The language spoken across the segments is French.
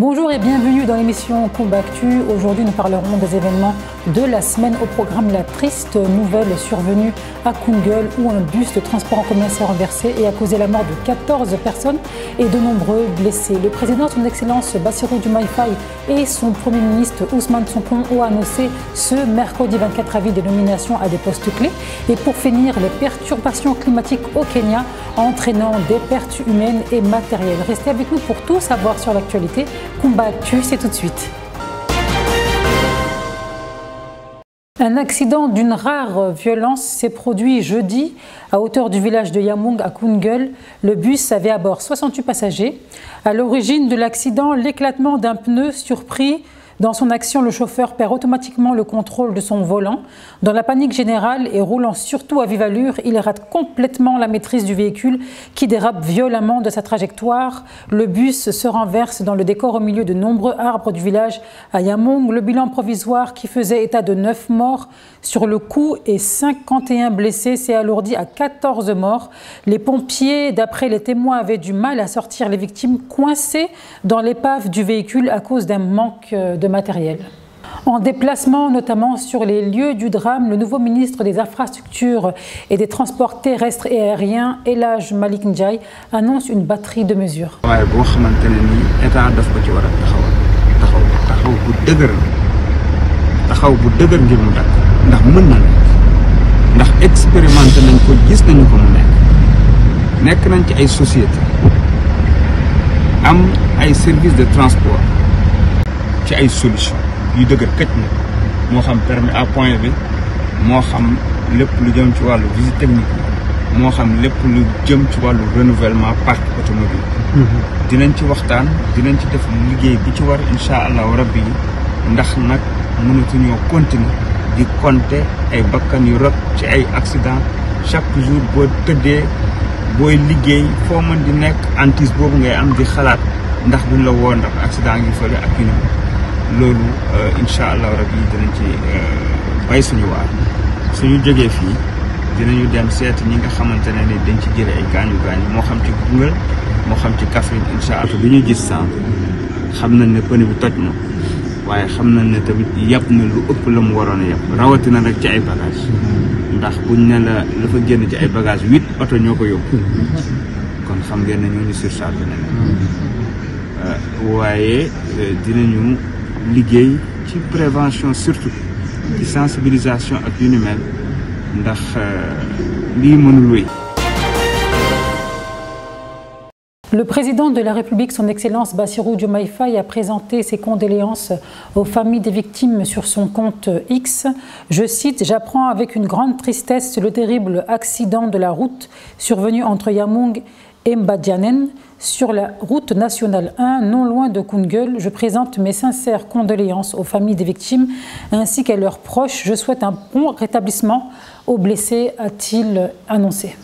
Bonjour et bienvenue dans l'émission Kumba Actu. Aujourd'hui, nous parlerons des événements de la semaine. Au programme, la triste nouvelle survenue à Koungheul où un bus de transport en commun s'est renversé et a causé la mort de 14 personnes et de nombreux blessés. Le président, son Excellence Bassirou Diomaye Faye et son Premier ministre Ousmane Sonko ont annoncé ce mercredi 24 avril des nominations à des postes clés. Et pour finir, les perturbations climatiques au Kenya entraînant des pertes humaines et matérielles. Restez avec nous pour tout savoir sur l'actualité. Kumba Actu, c'est tout de suite. Un accident d'une rare violence s'est produit jeudi à hauteur du village de Yamung à Koungheul. Le bus avait à bord 68 passagers. À l'origine de l'accident, l'éclatement d'un pneu surpris. Dans son action, le chauffeur perd automatiquement le contrôle de son volant. Dans la panique générale et roulant surtout à vive allure, il rate complètement la maîtrise du véhicule qui dérape violemment de sa trajectoire. Le bus se renverse dans le décor au milieu de nombreux arbres du village à Yamung. Le bilan provisoire qui faisait état de 9 morts sur le coup et 51 blessés s'est alourdi à 14 morts. Les pompiers, d'après les témoins, avaient du mal à sortir les victimes coincées dans l'épave du véhicule à cause d'un manque de matériel. En déplacement notamment sur les lieux du drame, le nouveau ministre des Infrastructures et des Transports terrestres et aériens, El Hadj Malick Ndiaye, annonce une batterie de mesures. Services de transport ci ay solution yu dëgër këj na moo xam permis à point bi moo xam lépp lu jëm ci wàllu visite technique moo xam lépp lu jëm ci wàllu renouvellement parc automobile dinañ ci waxtaan dinañ ci def liggéey bi ci war incha allahu rabbi ndax nag mënatuñoo continuer di compter ay bakkan yu rot ci ay accident chaque jour boo tëddee booy liggéey foo mën di nekk antis boobu ngay am di xalaat ndax duñ la woo ndax accident ngi fële ak yu loolu incha allah rabbi dinañ ci bay suñu waar suñu jógee fii dinañu dem seet ñi nga xamante ne ni dañ ci jëlee ay gaañu moo xam ci Koungheul moo xam ci Kaffrine incha allah. bi ñu gis sànq xam nañ ne pneu bi toj na waaye xam nañ ne tamit yàpp na lu ëpp la mu waroon a yàpp rawatina rek ci ay bagages ndax buñ ne la fa génn ci ay bagages 8 oto ñoo ko yóbbu kon xam ngeen ne ñu ngi surchargé na waaye dinañu liggéey ci prévention surtout ci sensibilisation ak yu ni mel ndax lii mënul wéy. Le président de la République, son Excellence Bassirou Diomaye Faye, a présenté ses condoléances aux familles des victimes sur son compte X. Je cite, « J'apprends avec une grande tristesse le terrible accident de la route survenu entre Yamung et Mbadianen sur la route nationale 1, non loin de Koungheul. Je présente mes sincères condoléances aux familles des victimes ainsi qu'à leurs proches. Je souhaite un bon rétablissement aux blessés », a-t-il annoncé.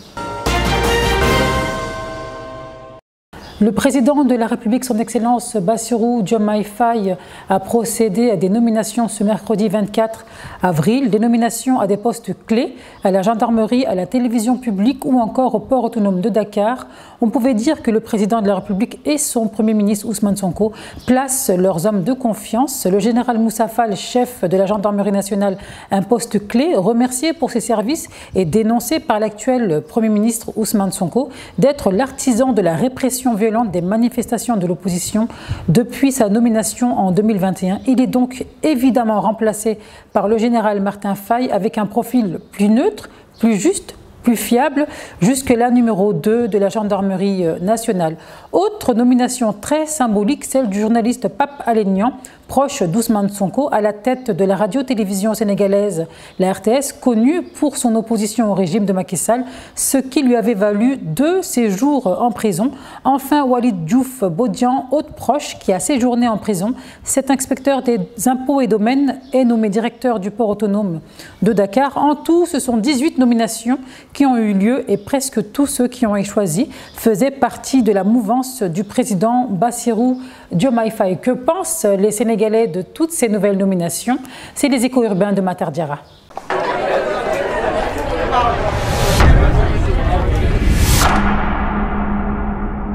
Le président de la République, son Excellence Bassirou Diomaye Faye, a procédé à des nominations ce mercredi 24 avril, des nominations à des postes clés, à la gendarmerie, à la télévision publique ou encore au port autonome de Dakar. On pouvait dire que le président de la République et son Premier ministre Ousmane Sonko placent leurs hommes de confiance. Le général Moussa Fall, chef de la gendarmerie nationale, un poste clé, remercié pour ses services et dénoncé par l'actuel Premier ministre Ousmane Sonko d'être l'artisan de la répression violente des manifestations de l'opposition depuis sa nomination en 2021. Il est donc évidemment remplacé par le général Martin Faye avec un profil plus neutre, plus juste, plus fiable, jusque-là numéro 2 de la gendarmerie nationale. Autre nomination très symbolique, celle du journaliste Pape Alé Niang, proche d'Ousmane Sonko, à la tête de la radio-télévision sénégalaise, la RTS, connue pour son opposition au régime de Macky Sall, ce qui lui avait valu 2 séjours en prison. Enfin, Walid Diouf Bodian, autre proche qui a séjourné en prison. Cet inspecteur des impôts et domaines est nommé directeur du port autonome de Dakar. En tout, ce sont 18 nominations qui ont eu lieu et presque tous ceux qui ont été choisis faisaient partie de la mouvance du président Bassirou Diomaye Faye. Que pensent les Sénégalais de toutes ces nouvelles nominations? C'est les échos urbains de Matar Diarra.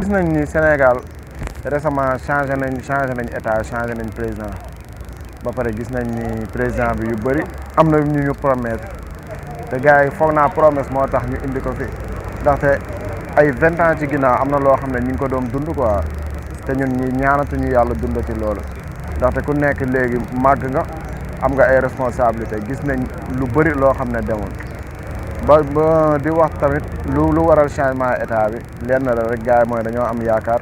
Gis nañ ni Sénégal récemment changé nañ état changé nañ président ba pare gis nañ ni président bi yu bëri am na ñu promettre te gars yi foog naa promesse moo tax ñu indi ko fi ndaxte ay 20 ans ci ginnaaw am na loo xam ne ñu ngi ko doon dund quoi te ñun ñi ñaanatuñu yàlla dundati loolu ndaxte ku nekk léegi màgg nga am nga ay responsabilité gis nañ lu bëri loo xam ne demul ba di wax tamit lu waral changement état bi lenn la rek gars yi mooy dañoo am yaakaar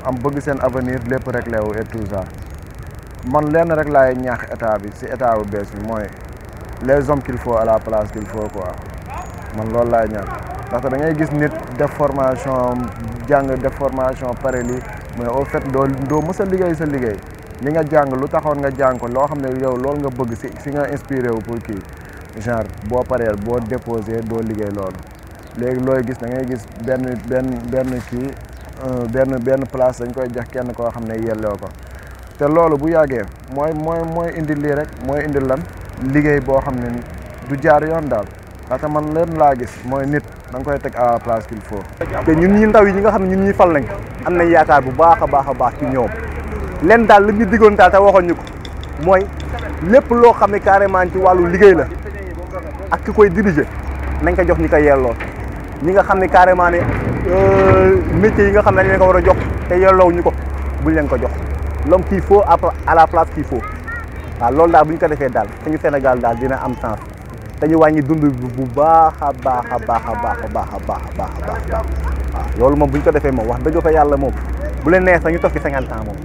am bëgg seen avenir lépp réglé wu et tout ça man lenn rek laay ñaax état bi si état bu bees bi mooy les hommes qu'il faut à la place qu'il faut quoi man loolu laay ñaax ndaxte da ngay gis nit def formation jàng def formation pare lii mais au fait doo mës a liggéey sa liggéey li nga jàng lu taxoon nga jàng ko loo xam ne yow loolu nga bëgg si nga inspiré wu pour kii genre boo paree boo déposé doo liggéey loolu léegi looy gis da ngay gis benn place dañ koy jox kenn koo xam ne yelloo ko te loolu bu yàggee mooy indi lii rek mooy indi lan liggéey boo xam ne du jaar yoon daal ndaxte man leen laa gis mooy nit da nga koy teg à la place qu'il faut. te ñun ñi ndaw yi ñi nga xam ne ñun ñi fal nañ am nañ yaakaar bu baax a baax ci ñoom leen daal li ñu diggoon daal te waxoon ñu ko mooy lépp loo xam ne carrément ci wàllu liggéey la ak ki koy diriger nañ ko jox ñi ko yelloo ñi nga xam ne carrément ne métiers yi nga xam ne dañ leen ko war a jox te yelloo ñu ko buñ leen ko jox l'homme qu'il faut à la place qu'il faut waaw loolu daal bu ñu ko defee daal suñu Sénégal daal dina am sens te ñu wàññi dund bu baax a baax waaw loolu moom bu ñu ko defee moom wax dëgg fa yàlla moom bu leen neex sax ñu toog ci 50 ans moom.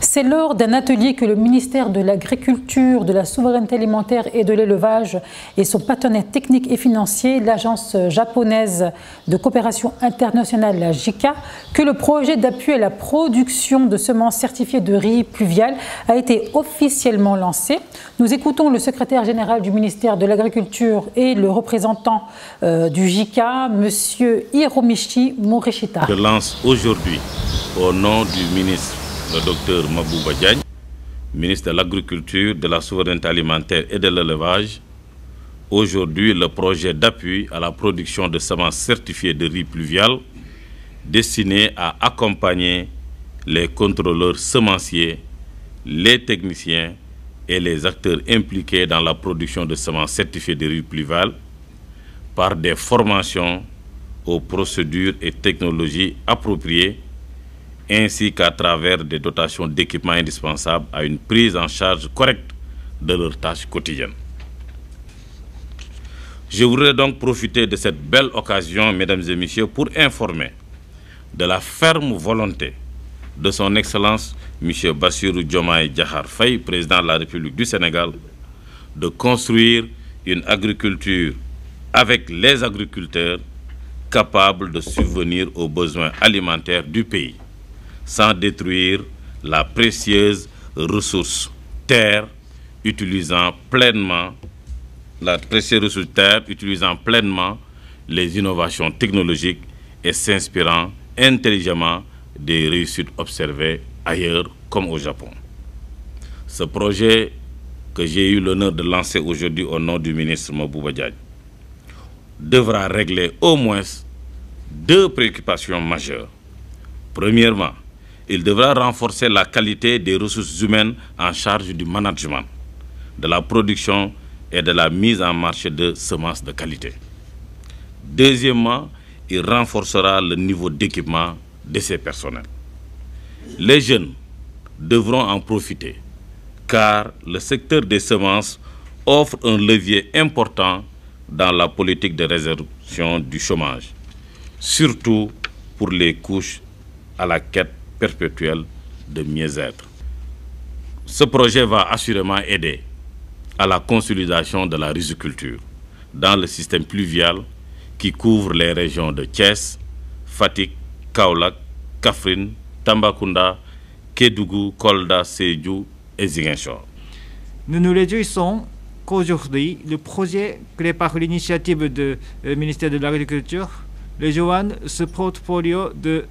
C'est lors d'un atelier que le ministère de l'Agriculture, de la Souveraineté alimentaire et de l'Élevage et son partenaire technique et financier, l'agence japonaise de coopération internationale, la JICA, que le projet d'appui à la production de semences certifiées de riz pluvial a été officiellement lancé. Nous écoutons le secrétaire général du ministère de l'Agriculture et le représentant du JICA, M. Hiromichi Morishita. Je lance aujourd'hui, au nom du ministre, le docteur Mabouba Diagne, ministre de l'Agriculture, de la Souveraineté alimentaire et de l'Élevage, aujourd'hui le projet d'appui à la production de semences certifiées de riz pluvial destiné à accompagner les contrôleurs semenciers, les techniciens et les acteurs impliqués dans la production de semences certifiées de riz pluvial par des formations aux procédures et technologies appropriées ainsi qu'à travers des dotations d'équipements indispensables à une prise en charge correcte de leurs tâches quotidiennes. Je voudrais donc profiter de cette belle occasion, mesdames et messieurs, pour informer de la ferme volonté de son Excellence M. Bassirou Diomaye Diakhar Faye, président de la République du Sénégal, de construire une agriculture avec les agriculteurs capables de subvenir aux besoins alimentaires du pays, sans détruire la précieuse ressource terre, utilisant pleinement les innovations technologiques et s'inspirant intelligemment des réussites observées ailleurs comme au Japon. Ce projet que j'ai eu l'honneur de lancer aujourd'hui au nom du ministre Mabouba Diagne devra régler au moins deux préoccupations majeures. Premièrement, il devra renforcer la qualité des ressources humaines en charge du management, de la production et de la mise en marché de semences de qualité. Deuxièmement, il renforcera le niveau d'équipement de ses personnels. Les jeunes devront en profiter, car le secteur des semences offre un levier important dans la politique de résorption du chômage, surtout pour les couches à la quête perpétuelle de mieux-être. Ce projet va assurément aider à la consolidation de la riziculture dans le système pluvial qui couvre les régions de Thiès, Fatick, Kaolack, Kaffrine, Tambacounda, Kédougou, Kolda, Sédhiou et Ziguinchor. Nous nous réjouissons qu'aujourd'hui, le projet créé par l'initiative du ministère de l'Agriculture rejoigne ce portfolio de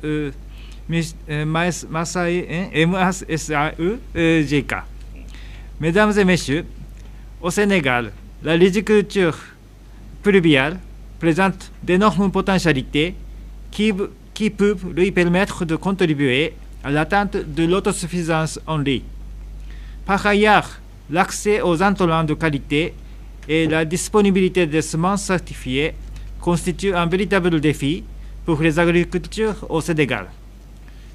MASAE GK. Mesdames et messieurs, Au Sénégal, la riziculture pluviale présente d'énormes potentialités qui peuvent lui permettre de contribuer à l'atteinte de l'autosuffisance en riz. Par ailleurs, l'accès aux intrants de qualité et la disponibilité des semences certifiées constituent un véritable défi pour les agriculteurs au Sénégal.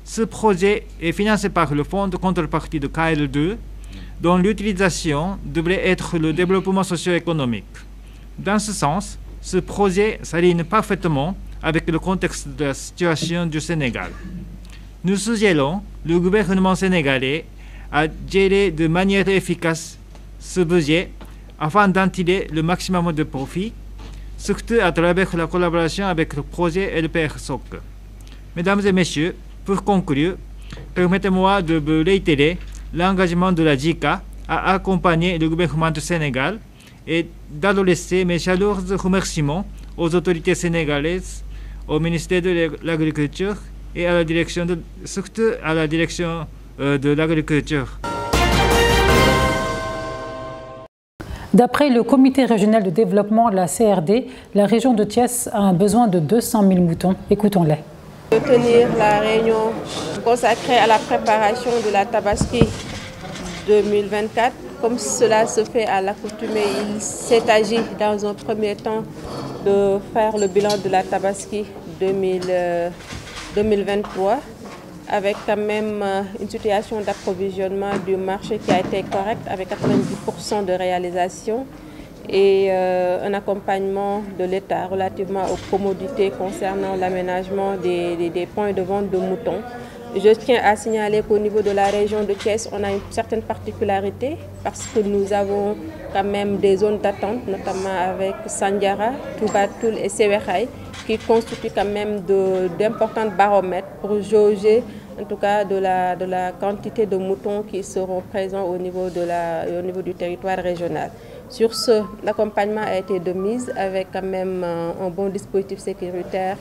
Ce projet est financé par le Fonds de contrepartie de KL2, dont l'utilisation devrait être le développement socio-économique. Dans ce sens, ce projet s'aligne parfaitement avec le contexte de la situation du Sénégal. Nous suggérons le gouvernement sénégalais à gérer de manière efficace ce budget afin d'en tirer le maximum de profit, surtout à travers la collaboration avec le projet LPR-SOC. Mesdames et messieurs, pour conclure, permettez-moi de vous réitérer l'engagement de la JICA à accompagner le gouvernement du Sénégal et d'adresser mes chaleureux remerciements aux autorités sénégalaises, au ministère de l'Agriculture et à la direction surtout à la direction de l'agriculture. D'après le Comité régional de développement, la CRD, la région de Thiès a un besoin de 200 000 moutons. Écoutons-les. De tenir la réunion consacrée à la préparation de la Tabaski 2024. Comme cela se fait à l'accoutumée, il s'est agi dans un premier temps de faire le bilan de la Tabaski 2023 avec quand même une situation d'approvisionnement du marché qui a été correcte avec 90% de réalisation et un accompagnement de l'État relativement aux commodités concernant l'aménagement des points de vente de moutons. Je tiens à signaler qu'au niveau de la région de Thiès, on a une certaine particularité parce que nous avons quand même des zones d'attente, notamment avec Sandiara, Toubatoul et Sévéraï, qui constituent quand même d'importants baromètres pour jauger en tout cas de la quantité de moutons qui seront présents au niveau du territoire régional. Sur ce, l'accompagnement a été de mise avec quand même un bon dispositif sécuritaire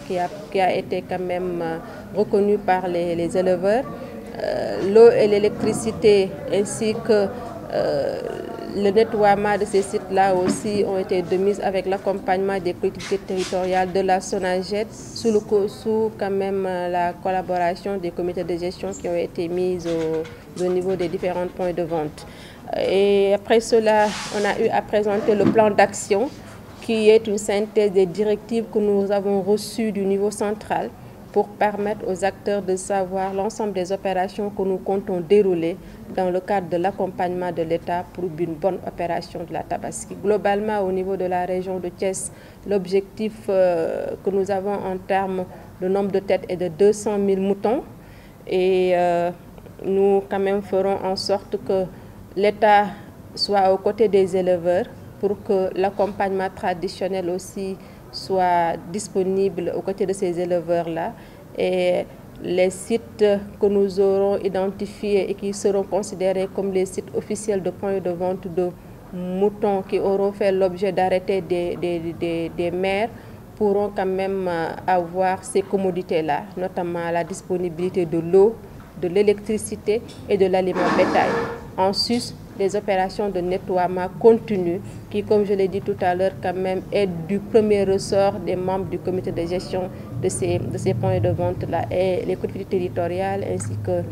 qui a été quand même reconnu par les éleveurs. L'eau et l'électricité ainsi que le nettoiement de ces sites-là aussi ont été de mise avec l'accompagnement des collectivités territoriales de la SONAGED sous quand même la collaboration des comités de gestion qui ont été mis au niveau des différents points de vente. Et après cela, on a eu à présenter le plan d'action qui est une synthèse des directives que nous avons reçues du niveau central pour permettre aux acteurs de savoir l'ensemble des opérations que nous comptons dérouler dans le cadre de l'accompagnement de l'État pour une bonne opération de la Tabaski. Globalement, au niveau de la région de Thiès, l'objectif que nous avons en termes de nombre de têtes est de 200 000 moutons et nous quand même ferons en sorte que l'État soit aux côtés des éleveurs pour que l'accompagnement traditionnel aussi soit disponible aux côtés de ces éleveurs-là. Et les sites que nous aurons identifiés et qui seront considérés comme les sites officiels de points de vente de moutons qui auront fait l'objet d'arrêtés des maires pourront quand même avoir ces commodités-là, notamment la disponibilité de l'eau, de l'électricité et de l'aliment bétail. En sus, des opérations de nettoiement continu qui, comme je l'ai dit tout à l'heure, quand même est du premier ressort des membres du comité de gestion de ces points de vente-là. Et les collectivités territoriales ainsi que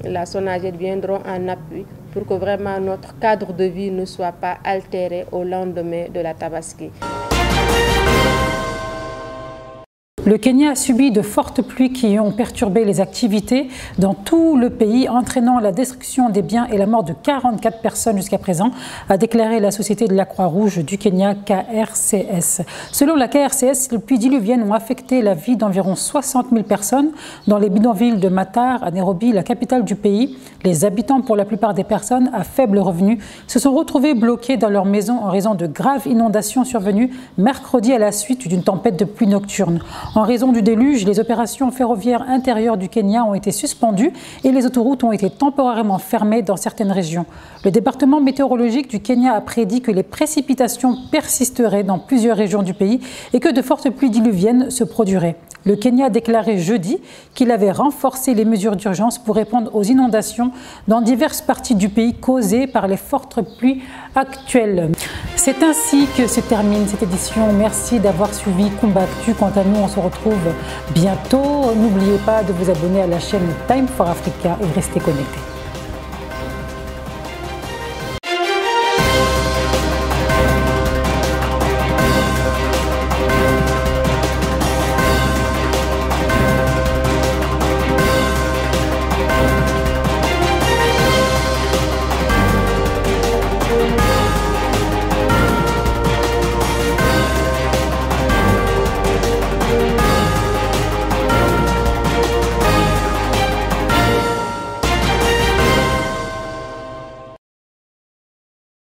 la SONAGED viendront en appui pour que vraiment notre cadre de vie ne soit pas altéré au lendemain de la Tabaski. Le Kenya a subi de fortes pluies qui ont perturbé les activités dans tout le pays, entraînant la destruction des biens et la mort de 44 personnes jusqu'à présent, a déclaré la Société de la Croix-Rouge du Kenya, KRCS. Selon la KRCS, les pluies diluviennes ont affecté la vie d'environ 60 000 personnes dans les bidonvilles de Matar, à Nairobi, la capitale du pays. Les habitants, pour la plupart des personnes à faible revenu, se sont retrouvés bloqués dans leur maison en raison de graves inondations survenues mercredi à la suite d'une tempête de pluie nocturne. En raison du déluge, les opérations ferroviaires intérieures du Kenya ont été suspendues et les autoroutes ont été temporairement fermées dans certaines régions. Le département météorologique du Kenya a prédit que les précipitations persisteraient dans plusieurs régions du pays et que de fortes pluies diluviennes se produiraient. Le Kenya a déclaré jeudi qu'il avait renforcé les mesures d'urgence pour répondre aux inondations dans diverses parties du pays causées par les fortes pluies actuelles. C'est ainsi que se termine cette édition. Merci d'avoir suivi Kumba-Actu. Quant à nous, on se retrouve bientôt. N'oubliez pas de vous abonner à la chaîne Time for Africa et restez connectés.